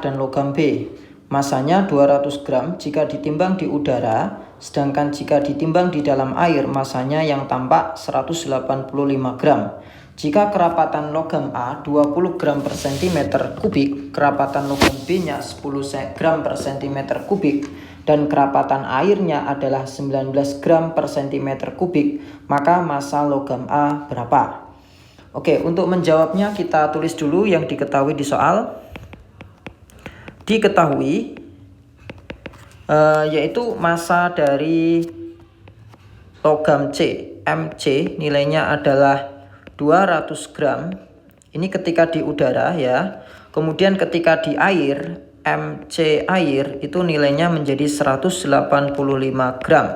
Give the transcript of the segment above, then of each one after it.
dan logam B. Masanya 200 gram jika ditimbang di udara, sedangkan jika ditimbang di dalam air masanya yang tampak 185 gram. Jika kerapatan logam A 20 gram per cm kubik, kerapatan logam B-nya 10 gram per cm kubik, dan kerapatan airnya adalah 19 gram per cm kubik, maka massa logam A berapa? Oke, untuk menjawabnya kita tulis dulu yang diketahui di soal. Diketahui yaitu massa dari logam C, Mc, nilainya adalah 200 gram. Ini ketika di udara ya. Kemudian ketika di air, Mc air itu nilainya menjadi 185 gram.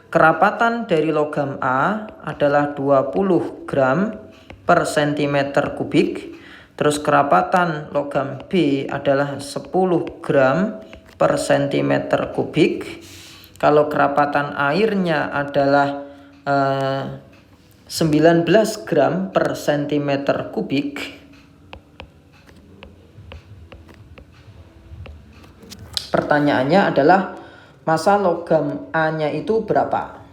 Kerapatan dari logam A adalah 20 gram per cm kubik. Terus kerapatan logam B adalah 10 gram per cm kubik. Kalau kerapatan airnya adalah 19 gram per cm kubik. Pertanyaannya adalah massa logam A-nya itu berapa?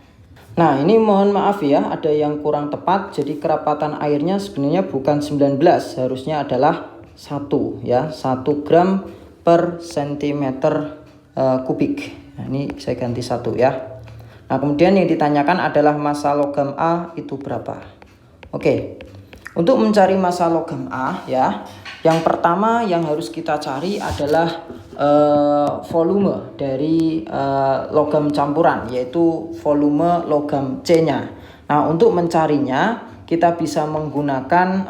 Nah, ini mohon maaf ya, ada yang kurang tepat. Jadi kerapatan airnya sebenarnya bukan 19, harusnya adalah 1 ya, 1 gram per cm kubik. Nah, ini saya ganti 1 ya. Nah, kemudian yang ditanyakan adalah massa logam A itu berapa? Oke. Untuk mencari massa logam A ya, yang pertama yang harus kita cari adalah volume dari logam campuran, yaitu volume logam C-nya. Nah, untuk mencarinya kita bisa menggunakan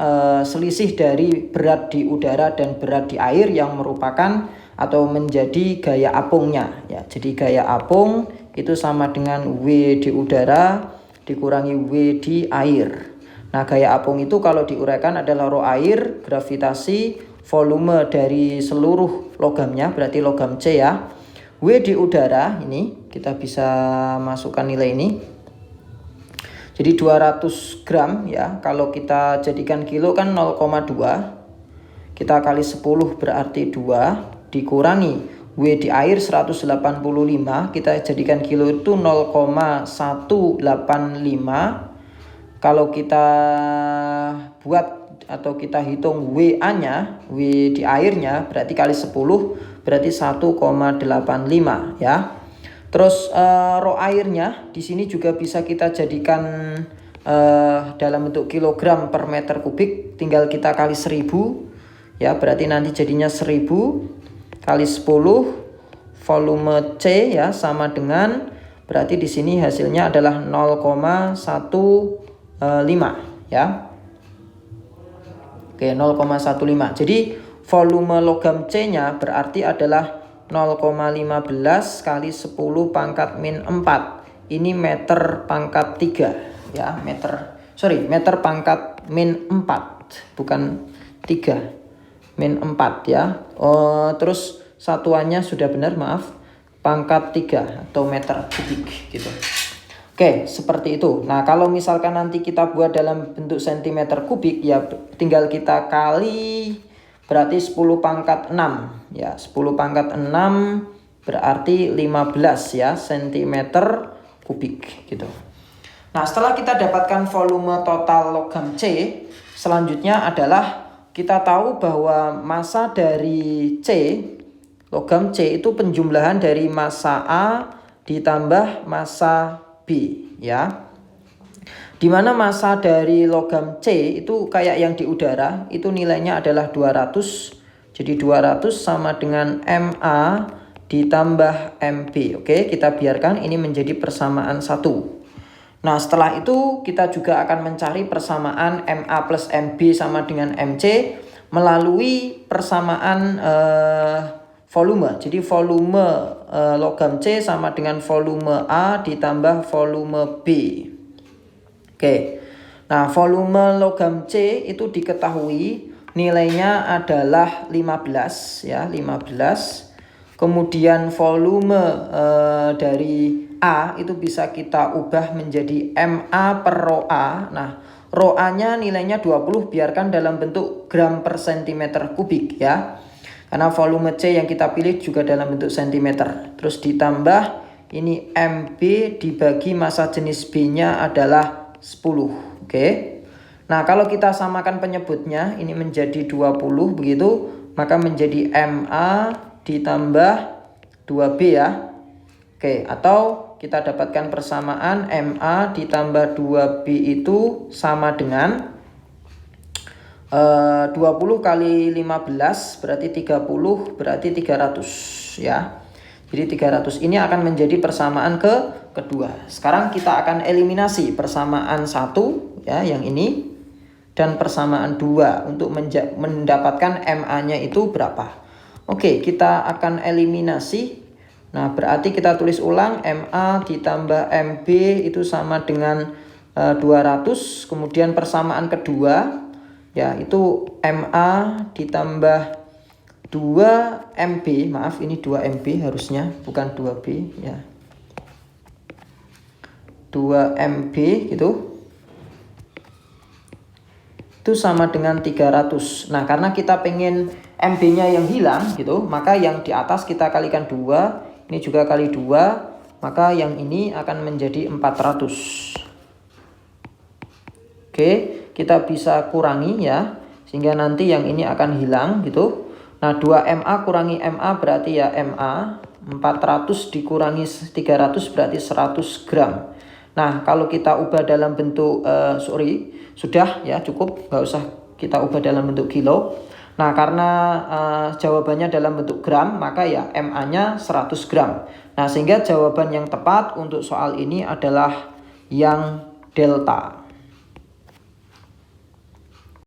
selisih dari berat di udara dan berat di air yang merupakan atau menjadi gaya apungnya ya. Jadi gaya apung itu sama dengan W di udara dikurangi W di air. Nah, gaya apung itu kalau diuraikan adalah rho air, gravitasi, volume dari seluruh logamnya, berarti logam C ya. W di udara, ini kita bisa masukkan nilai ini. Jadi 200 gram ya, kalau kita jadikan kilo kan 0,2. Kita kali 10 berarti 2, dikurangi W di air 185, kita jadikan kilo itu 0,185. Kalau kita buat atau kita hitung WA-nya, W di airnya berarti kali 10 berarti 1,85 ya. Terus rho airnya di sini juga bisa kita jadikan dalam bentuk kilogram per meter kubik, tinggal kita kali 1000 ya, berarti nanti jadinya 1000 kali 10 volume C ya, sama dengan berarti di sini hasilnya adalah 0,15 ya. Oke, 0,15. Jadi volume logam C-nya berarti adalah 0,15 kali 10 pangkat min 4. Ini meter pangkat 3 ya, meter pangkat min 4, bukan 3, min 4 ya. Terus satuannya sudah benar, maaf, pangkat 3 atau meter kubik gitu. Oke, seperti itu. Nah, kalau misalkan nanti kita buat dalam bentuk cm kubik ya, tinggal kita kali berarti 10 pangkat 6 ya. 10 pangkat 6 berarti 15 ya cm kubik gitu. Nah, setelah kita dapatkan volume total logam C, selanjutnya adalah kita tahu bahwa massa dari C, logam C itu penjumlahan dari massa A ditambah massa B ya. Dimana massa dari logam C itu kayak yang di udara, itu nilainya adalah 200. Jadi 200 sama dengan MA ditambah MB. Oke, kita biarkan ini menjadi persamaan 1. Nah, setelah itu kita juga akan mencari persamaan MA plus MB sama dengan MC melalui persamaan volume. Jadi volume logam C sama dengan volume A ditambah volume B. Oke. Nah, volume logam C itu diketahui nilainya adalah 15 ya, 15. Kemudian volume dari A itu bisa kita ubah menjadi MA per rho A. Nah, rho A-nya nilainya 20, biarkan dalam bentuk gram per centimeter kubik ya. Karena volume C yang kita pilih juga dalam bentuk sentimeter. Terus ditambah ini MB dibagi massa jenis B-nya adalah 10. Oke. Nah, kalau kita samakan penyebutnya ini menjadi 20 begitu, maka menjadi MA ditambah 2B ya. Oke, atau kita dapatkan persamaan MA ditambah 2B itu sama dengan 20 kali 15 berarti 30 berarti 300 ya. Jadi 300 ini akan menjadi persamaan kedua. Sekarang kita akan eliminasi persamaan 1 ya yang ini dan persamaan 2 untuk mendapatkan MA-nya itu berapa. Oke, kita akan eliminasi. Nah, berarti kita tulis ulang MA ditambah MB itu sama dengan 200. Kemudian persamaan kedua ya itu MA ditambah 2MB, maaf ini 2MB harusnya bukan 2B ya. 2MB gitu. Itu sama dengan 300. Nah, karena kita pengen MB-nya yang hilang gitu, maka yang di atas kita kalikan 2, ini juga kali 2, maka yang ini akan menjadi 400. Oke, kita bisa kurangi ya, sehingga nanti yang ini akan hilang gitu. Nah, 2MA kurangi MA berarti ya MA, 400 dikurangi 300 berarti 100 gram. Nah, kalau kita ubah dalam bentuk, sudah ya cukup, nggak usah kita ubah dalam bentuk kilo. Nah, karena jawabannya dalam bentuk gram, maka ya MA-nya 100 gram. Nah, sehingga jawaban yang tepat untuk soal ini adalah yang delta.